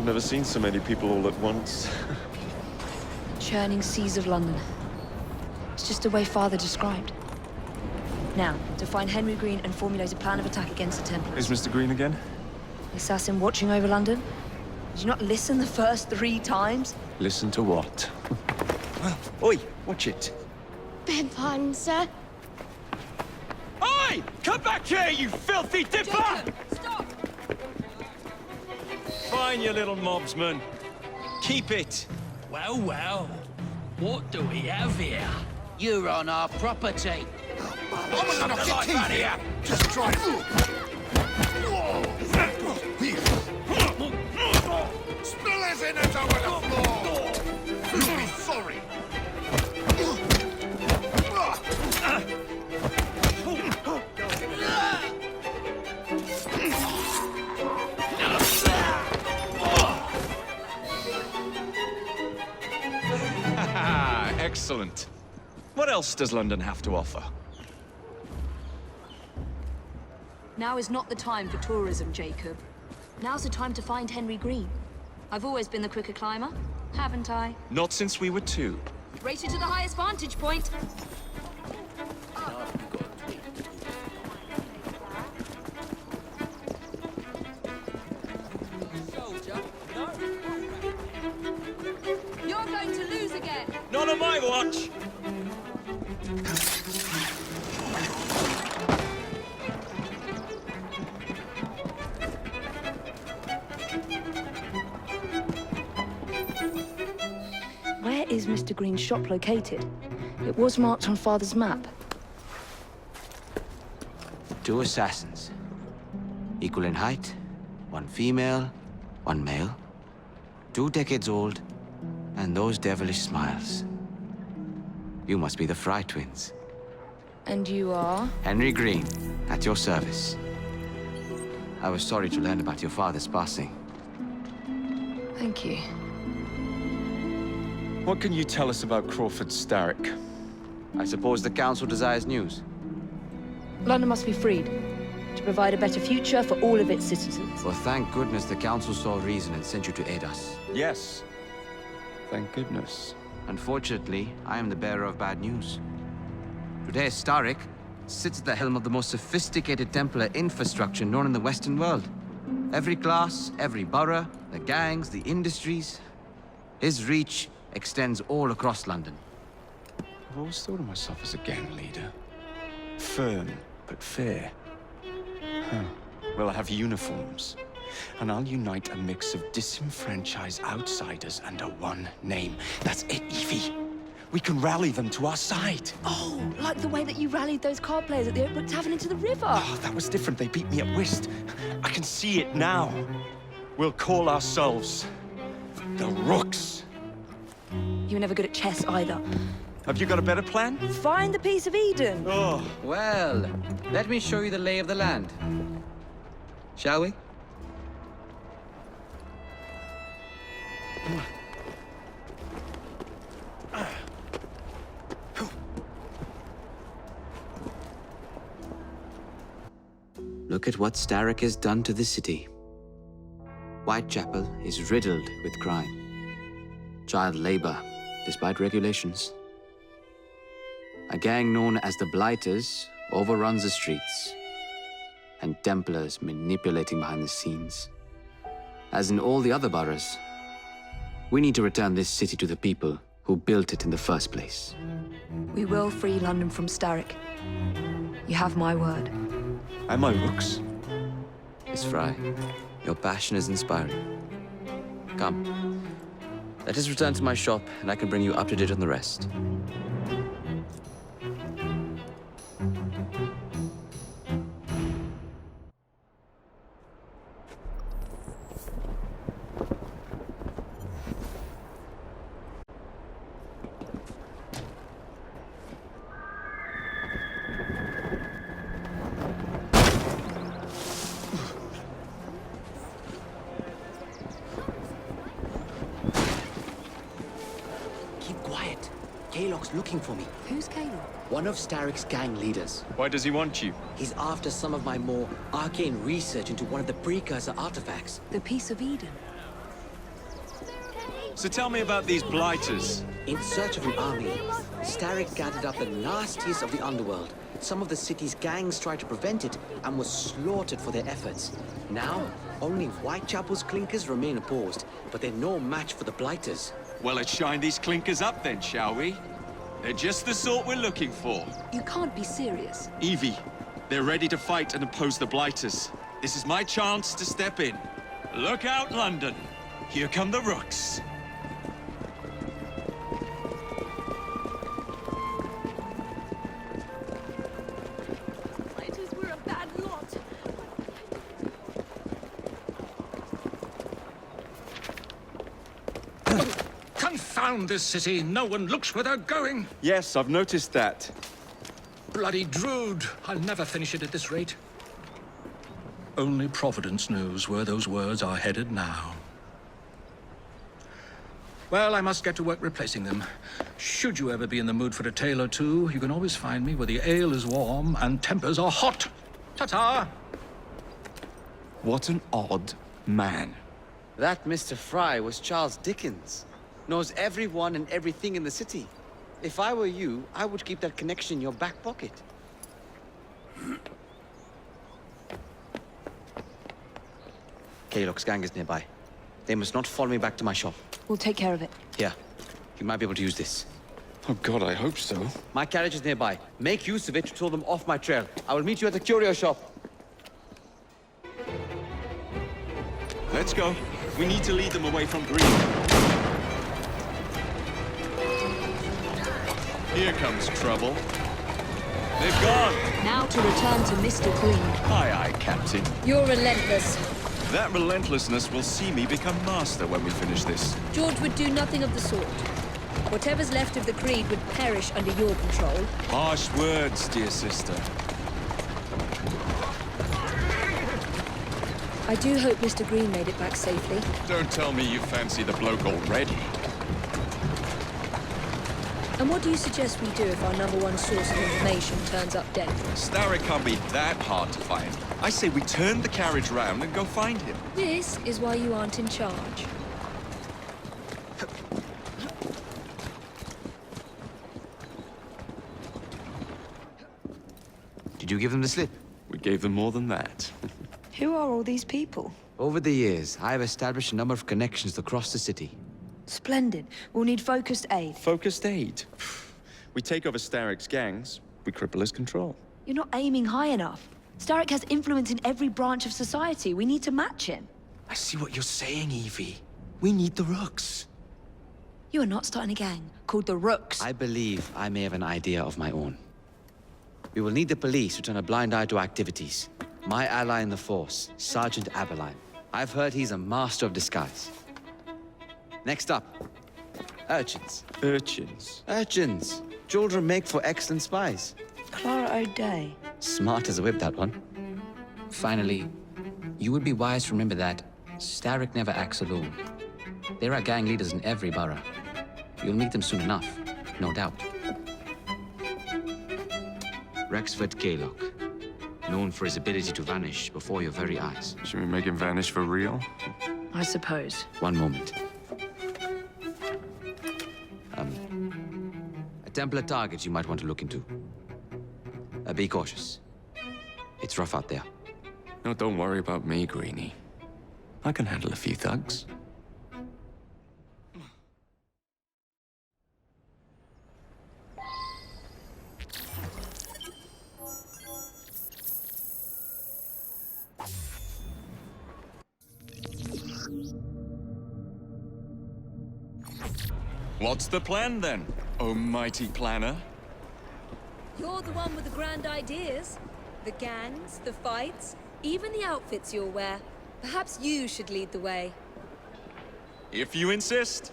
I've never seen so many people all at once. Churning seas of London. It's just the way Father described. Now, to find Henry Green and formulate a plan of attack against the Templars. Is Mr. Green again? The assassin watching over London? Did you not listen the first 3 times? Listen to what? Oi, watch it. Beg pardon, sir. Oi! Come back here, you filthy dipper! Jacob, stop! Fine, you little mobsman. Keep it. Well, well. What do we have here? You're on our property. I'm gonna knock your teeth here. Just try it. Spill his innards over the floor. You'll be sorry. Excellent. What else does London have to offer? Now is not the time for tourism, Jacob. Now's the time to find Henry Green. I've always been the quicker climber, haven't I? Not since we were 2. Race you to the highest vantage point. You're going to lose again. Not on my watch! Where is Mr. Green's shop located? It was marked on Father's map. 2 assassins. Equal in height, 1 female, 1 male. 2 decades old, and those devilish smiles. You must be the Fry twins. And you are? Henry Green, at your service. I was sorry to learn about your father's passing. Thank you. What can you tell us about Crawford Starrick? I suppose the Council desires news. London must be freed, to provide a better future for all of its citizens. Well, thank goodness the Council saw reason and sent you to aid us. Yes. Thank goodness. Unfortunately, I am the bearer of bad news. Today, Starrick sits at the helm of the most sophisticated Templar infrastructure known in the Western world. Every class, every borough, the gangs, the industries. His reach extends all across London. I've always thought of myself as a gang leader. Firm, but fair. Huh. Well, I have uniforms. And I'll unite a mix of disenfranchised outsiders under one name. That's it, Evie. We can rally them to our side. Oh, like the way that you rallied those card players at the Oakbrook Tavern into the river. Oh, that was different. They beat me at whist. I can see it now. We'll call ourselves the Rooks. You were never good at chess either. Have you got a better plan? Find the piece of Eden. Oh. Well, let me show you the lay of the land. Shall we? Look at what Starrick has done to the city. Whitechapel is riddled with crime. Child labor, despite regulations. A gang known as the Blighters overruns the streets, and Templars manipulating behind the scenes. As in all the other boroughs, we need to return this city to the people who built it in the first place. We will free London from Starrick. You have my word. And my Rooks. Miss Fry, your passion is inspiring. Come, let us return to my shop, and I can bring you up to date on the rest. Kaylock's looking for me. Who's Caleb? One of Starrick's gang leaders. Why does he want you? He's after some of my more arcane research into one of the precursor artifacts. The piece of Eden. So tell me about these blighters. In search of an army, Starrick gathered up the nastiest of the underworld. Some of the city's gangs tried to prevent it and were slaughtered for their efforts. Now, only Whitechapel's clinkers remain opposed, but they're no match for the blighters. Well, let's shine these clinkers up then, shall we? They're just the sort we're looking for. You can't be serious. Evie, they're ready to fight and oppose the blighters. This is my chance to step in. Look out, London. Here come the rooks. Blighters were a bad lot. Confound this city! No one looks where they're going! Yes, I've noticed that. Bloody Drood! I'll never finish it at this rate. Only Providence knows where those words are headed now. Well, I must get to work replacing them. Should you ever be in the mood for a tale or two, you can always find me where the ale is warm and tempers are hot. Ta-ta! What an odd man. That Mr. Fry was Charles Dickens. Knows everyone and everything in the city. If I were you, I would keep that connection in your back pocket. Kaylock's gang is nearby. They must not follow me back to my shop. We'll take care of it. Here, you might be able to use this. Oh God, I hope so. My carriage is nearby. Make use of it to throw them off my trail. I will meet you at the curio shop. Let's go. We need to lead them away from Green. Here comes trouble. They've gone. Now to return to Mr. Green. Aye, aye, Captain. You're relentless. That relentlessness will see me become master when we finish this. George would do nothing of the sort. Whatever's left of the Creed would perish under your control. Harsh words, dear sister. I do hope Mr. Green made it back safely. Don't tell me you fancy the bloke already. And what do you suggest we do if our #1 source of information turns up dead? Starrick can't be that hard to find. I say we turn the carriage round and go find him. This is why you aren't in charge. Did you give them the slip? We gave them more than that. Who are all these people? Over the years, I have established a number of connections across the city. Splendid. We'll need focused aid. Focused aid. We take over Starrick's gangs, we cripple his control. You're not aiming high enough. Starrick has influence in every branch of society. We need to match him. I see what you're saying, Evie. We need the rooks. You are not starting a gang called the Rooks. I believe I may have an idea of my own. We will need the police to turn a blind eye to activities. My ally in the force, Sergeant Aberline. I've heard he's a master of disguise. Next up, urchins. Urchins. Urchins. Children make for excellent spies. Clara O'Day. Smart as a whip, that one. Finally, you would be wise to remember that Starrick never acts alone. There are gang leaders in every borough. You'll meet them soon enough, no doubt. Rexford Kaylock, known for his ability to vanish before your very eyes. Should we make him vanish for real? I suppose. One moment. A Templar target you might want to look into. Be cautious. It's rough out there. No, don't worry about me, Greenie. I can handle a few thugs. What's the plan, then, oh mighty planner? You're the one with the grand ideas. The gangs, the fights, even the outfits you'll wear. Perhaps you should lead the way. If you insist.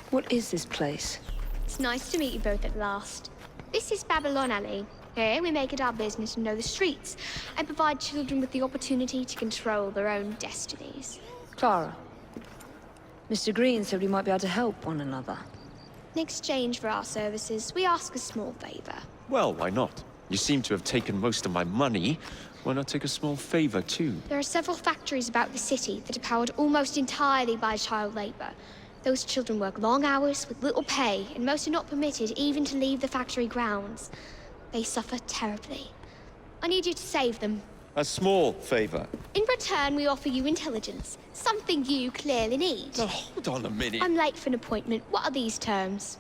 What is this place? It's nice to meet you both at last. This is Babylon Alley. Here, we make it our business to know the streets and provide children with the opportunity to control their own destinies. Clara, Mr. Green said we might be able to help one another. In exchange for our services, we ask a small favor. Well, why not? You seem to have taken most of my money. Why not take a small favor, too? There are several factories about the city that are powered almost entirely by child labor. Those children work long hours with little pay, and most are not permitted even to leave the factory grounds. They suffer terribly. I need you to save them. A small favor. In return, we offer you intelligence, something you clearly need. Oh, hold on a minute. I'm late for an appointment. What are these terms?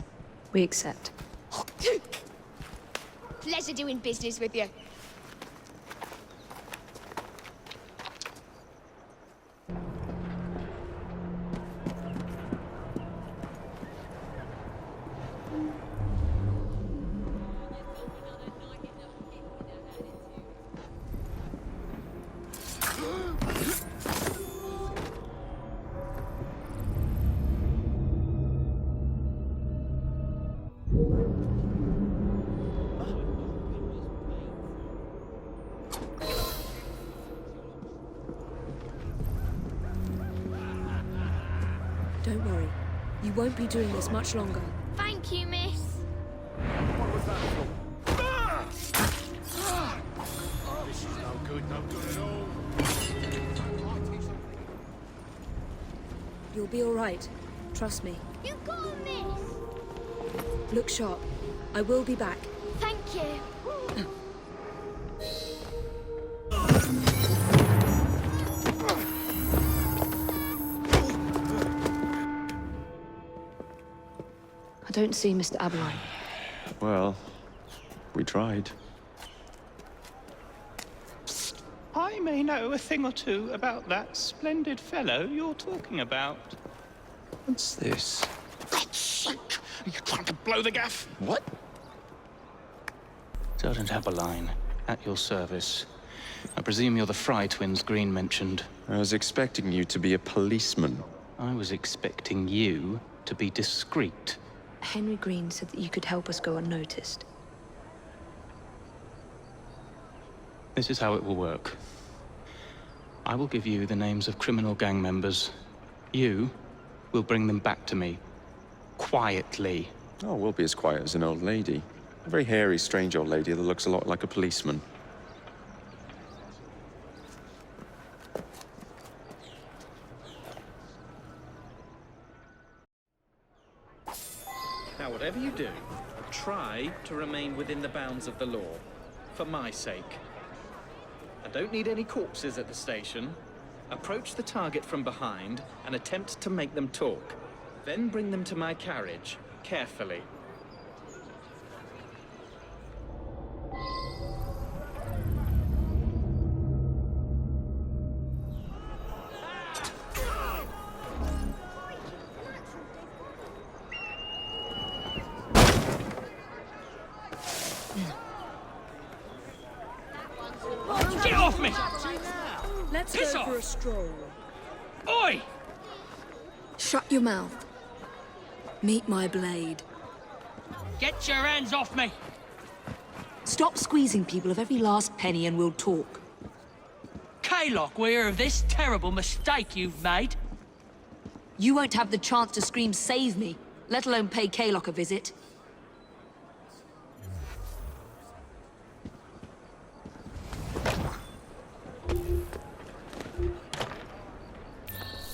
We accept. Pleasure doing business with you. Don't worry. You won't be doing this much longer. Thank you, miss. What was that for? This is no good at all. You'll be all right. Trust me. You got a miss. Look sharp. I will be back. Thank you. I don't see Mr. Aberline. Well, we tried. I may know a thing or two about that splendid fellow you're talking about. What's this? God's sake! Are you trying to blow the gaff? What? Sergeant Aberline, at your service. I presume you're the Fry twins Green mentioned. I was expecting you to be a policeman. I was expecting you to be discreet. Henry Green said that you could help us go unnoticed. This is how it will work. I will give you the names of criminal gang members. You will bring them back to me. Quietly. Oh, we'll be as quiet as an old lady. A very hairy, strange old lady that looks a lot like a policeman. Now, whatever you do, try to remain within the bounds of the law, for my sake. I don't need any corpses at the station. Approach the target from behind and attempt to make them talk. Then bring them to my carriage, carefully. Get off me! Let's Piss go off! for a stroll. Oi! Shut your mouth. Meet my blade. Get your hands off me! Stop squeezing people of every last penny and we'll talk. Kaylock, we hear of this terrible mistake you've made. You won't have the chance to scream save me, let alone pay Kaylock a visit.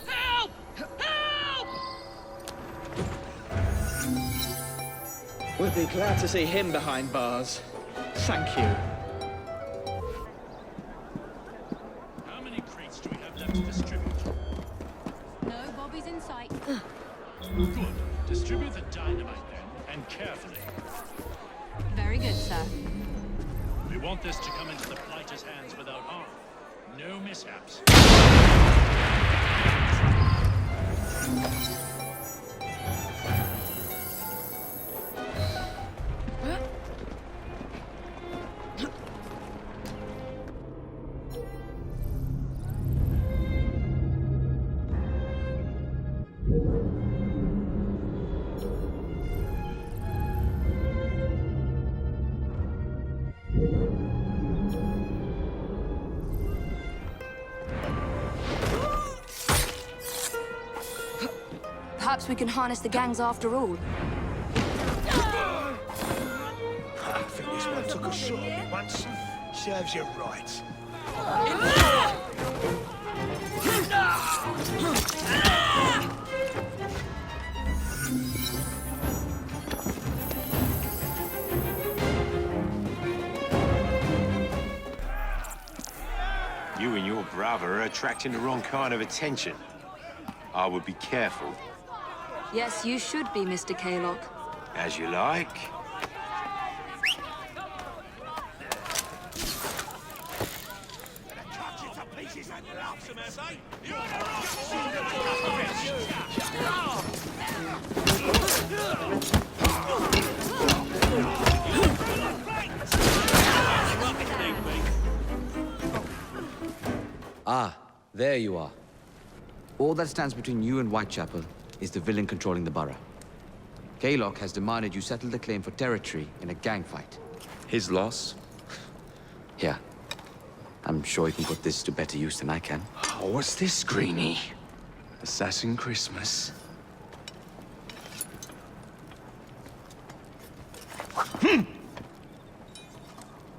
Help! Help! We'll be glad to see him behind bars. Thank you. How many crates do we have left to distribute? No, Bobby's in sight. Good. Distribute the dynamite then, and carefully. Very good, sir. We want this to come into the blighter's hands without harm. No mishaps. Perhaps we can harness the gangs after all. I think this one took a shot at me once. Serves you right. You and your brother are attracting the wrong kind of attention. I would be careful. Yes, you should be, Mr. Kaylock. As you like. Ah, there you are. All that stands between you and Whitechapel is the villain controlling the borough. Kaylock has demanded you settle the claim for territory in a gang fight. His loss? Yeah. I'm sure he can put this to better use than I can. Oh, what's this, Greenie? Assassin Christmas?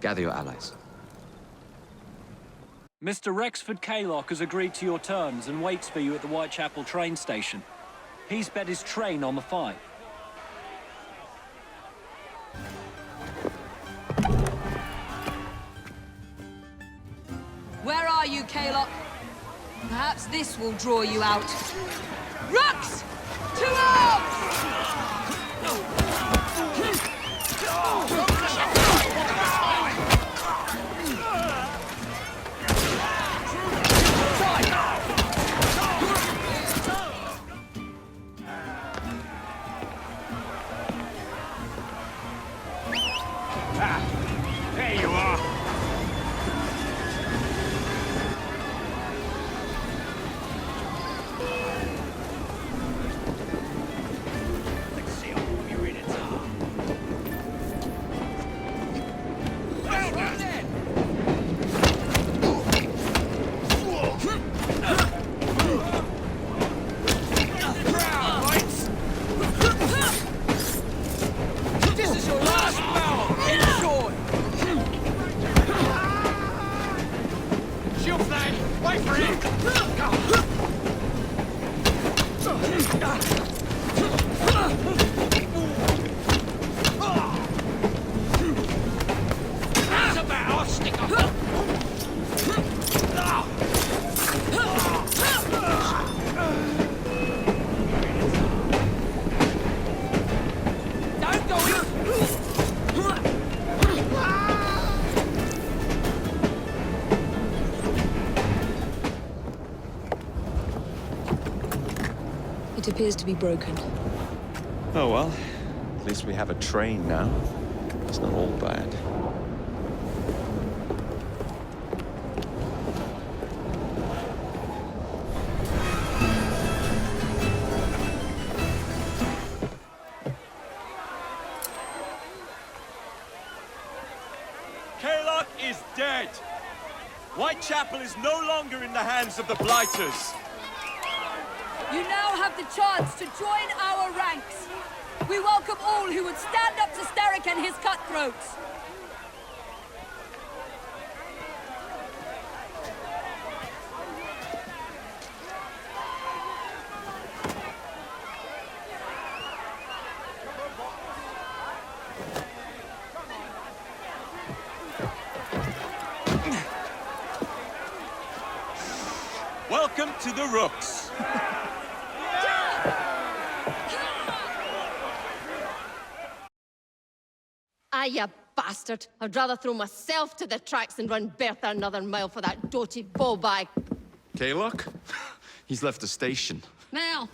Gather your allies. Mr. Rexford Kaylock has agreed to your terms and waits for you at the Whitechapel train station. He's bet his train on the fight. Where are you, Kaylock? Perhaps this will draw you out. Rux! To arms! There you are. Let's see how you're in it. This is your last battle! Enjoy! Shield flag! Wait for him! That's about our stick up! Don't go in! It appears to be broken. Oh well, at least we have a train now. It's not all bad. Kaylock is dead! Whitechapel is no longer in the hands of the Blighters! You now have the chance to join our ranks. We welcome all who would stand up to Starrick and his cutthroats. Welcome to the Rooks! Ah, you bastard. I'd rather throw myself to the tracks than run Bertha another mile for that doty ballbag. Kaylock? He's left the station. Mel.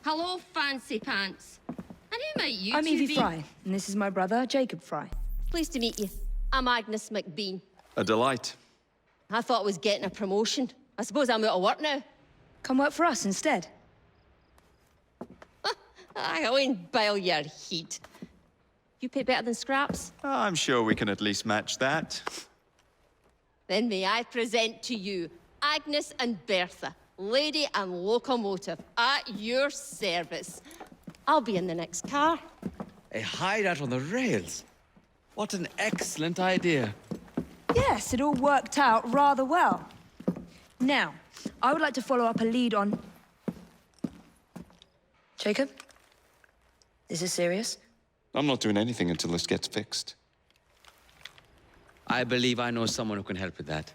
Hello, fancy pants. And who might you I'm two Evie be? Fry, and this is my brother, Jacob Fry. Pleased to meet you. I'm Agnes McBean. A delight. I thought I was getting a promotion. I suppose I'm out of work now. Come work for us instead. I won't bile your heat. You pay better than scraps? I'm sure we can at least match that. Then may I present to you Agnes and Bertha, lady and locomotive, at your service. I'll be in the next car. A hideout on the rails. What an excellent idea. Yes, it all worked out rather well. Now, I would like to follow up a lead on... Jacob? Is this serious? I'm not doing anything until this gets fixed. I believe I know someone who can help with that.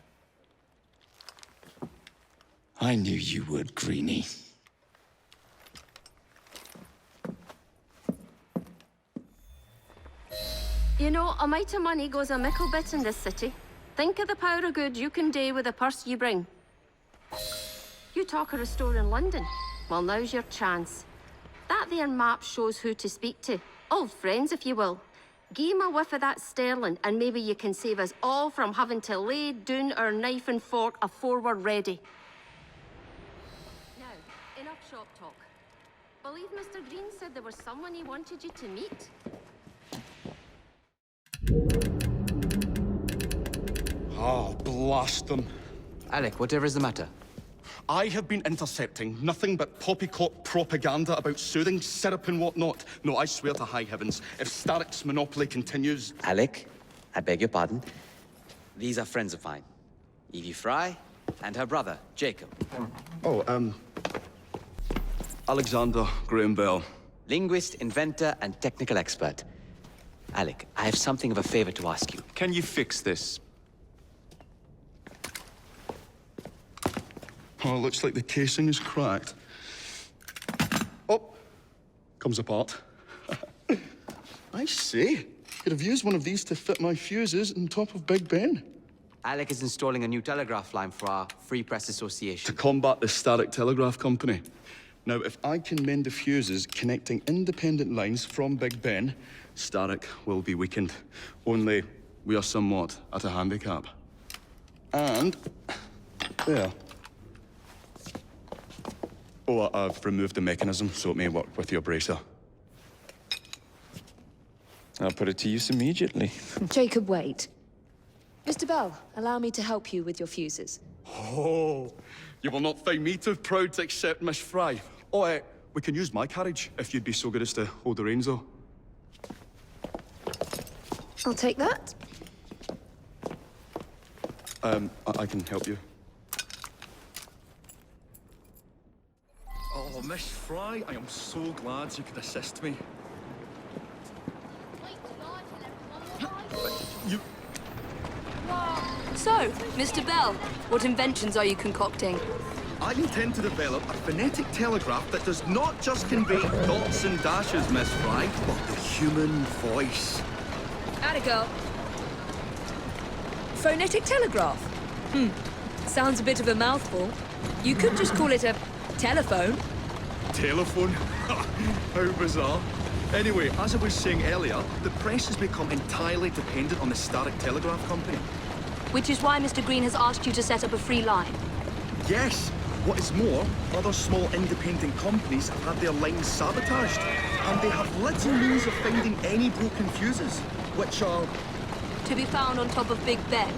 I knew you would, Greenie. You know, a mite of money goes a mickle bit in this city. Think of the power of good you can do with the purse you bring. You talk of a store in London. Well, now's your chance. That there map shows who to speak to. Old friends, if you will. Give 'em a whiff of that sterling, and maybe you can save us all from having to lay down our knife and fork afore we're ready. Now, enough shop talk. Believe Mr. Green said there was someone he wanted you to meet. Oh, blast them. Alec, whatever is the matter? I have been intercepting nothing but poppycock propaganda about soothing syrup and whatnot. No, I swear to high heavens, if Starrick's monopoly continues... Alec, I beg your pardon. These are friends of mine. Evie Fry and her brother, Jacob. Oh, Alexander Graham Bell. Linguist, inventor, and technical expert. Alec, I have something of a favor to ask you. Can you fix this? Oh, looks like the casing is cracked. Oh, comes apart. I say, could have used one of these to fit my fuses on top of Big Ben. Alec is installing a new telegraph line for our Free Press Association. To combat the Starrick Telegraph Company. Now, if I can mend the fuses connecting independent lines from Big Ben, Starrick will be weakened. Only we are somewhat at a handicap. And there. Oh, I've removed the mechanism so it may work with your bracer. I'll put it to use immediately. Jacob, wait. Mr. Bell, allow me to help you with your fuses. Oh, you will not find me too proud to accept Miss Fry. Oh, we can use my carriage, if you'd be so good as to hold the reins, though. I'll take that. I can help you. Oh, Miss Fry, I am so glad you could assist me. You... So, Mr. Bell, what inventions are you concocting? I intend to develop a phonetic telegraph that does not just convey dots and dashes, Miss Fry, but the human voice. Atta girl. Phonetic telegraph? Sounds a bit of a mouthful. You could just call it a telephone. Telephone? How bizarre. Anyway, as I was saying earlier, the press has become entirely dependent on the Starrick Telegraph Company. Which is why Mr. Green has asked you to set up a free line. Yes. What is more, other small independent companies have had their lines sabotaged, and they have little means of finding any broken fuses, which are... To be found on top of Big Ben.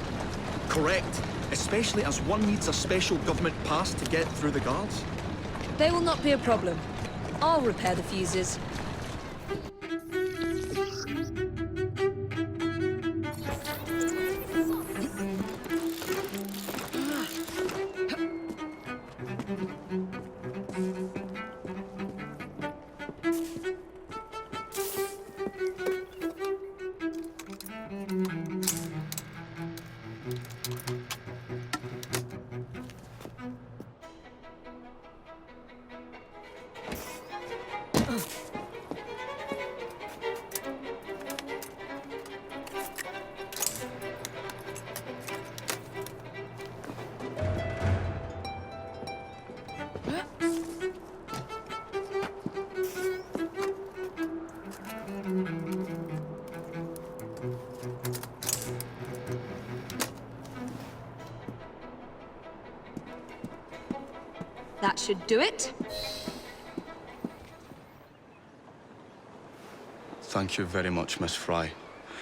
Correct. Especially as one needs a special government pass to get through the guards. They will not be a problem. I'll repair the fuses. That should do it. Thank you very much, Miss Fry.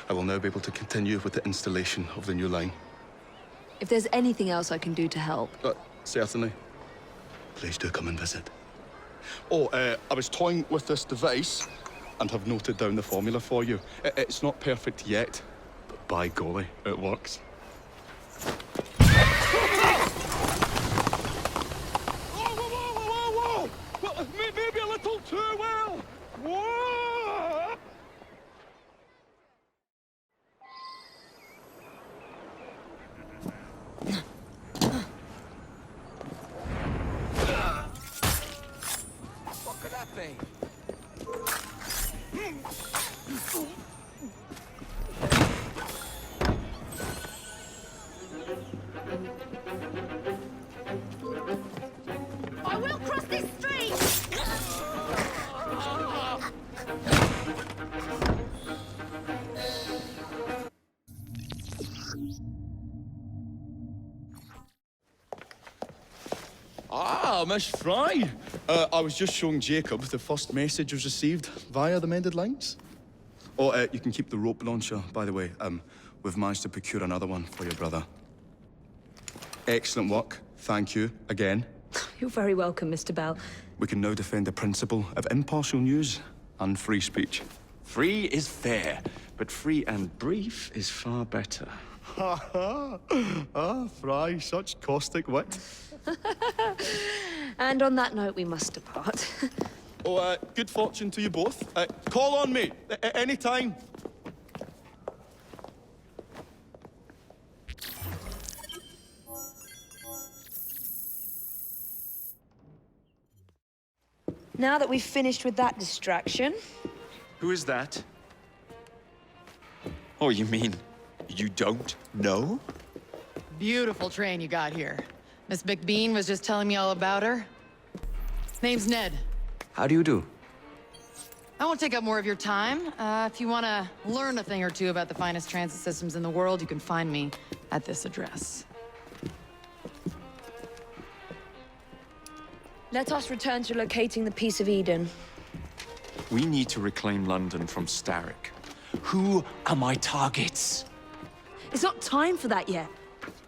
I will now be able to continue with the installation of the new line. If there's anything else I can do to help... Certainly. please do come and visit. Oh, I was toying with this device and have noted down the formula for you. It's not perfect yet, but by golly, it works. Whoa! Well, maybe a little too well! Whoa! What could that be? I will cross this street! Ah, Miss Fry. I was just showing Jacob the first message was received via the mended lines. Oh, you can keep the rope launcher, by the way. We've managed to procure another one for your brother. Excellent work. Thank you again. You're very welcome, Mr. Bell. We can now defend the principle of impartial news and free speech. Free is fair, but free and brief is far better. Ha ha! Ah, Fry, such caustic wit. And on that note, we must depart. Oh, good fortune to you both. Call on me, any time. Now that we've finished with that distraction... Who is that? Oh, you mean you don't know? Beautiful train you got here. Miss McBean was just telling me all about her. Name's Ned. How do you do? I won't take up more of your time. If you want to learn a thing or two about the finest transit systems in the world, you can find me at this address. Let us return to locating the Piece of Eden. We need to reclaim London from Starrick. Who are my targets? It's not time for that yet.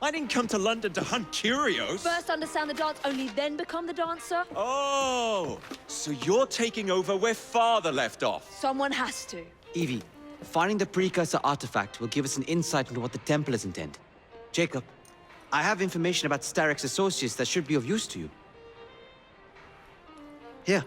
I didn't come to London to hunt curios. First understand the dance, only then become the dancer. Oh, so you're taking over where Father left off. Someone has to. Evie, finding the precursor artifact will give us an insight into what the Templars intend. Jacob, I have information about Starrick's associates that should be of use to you. Here,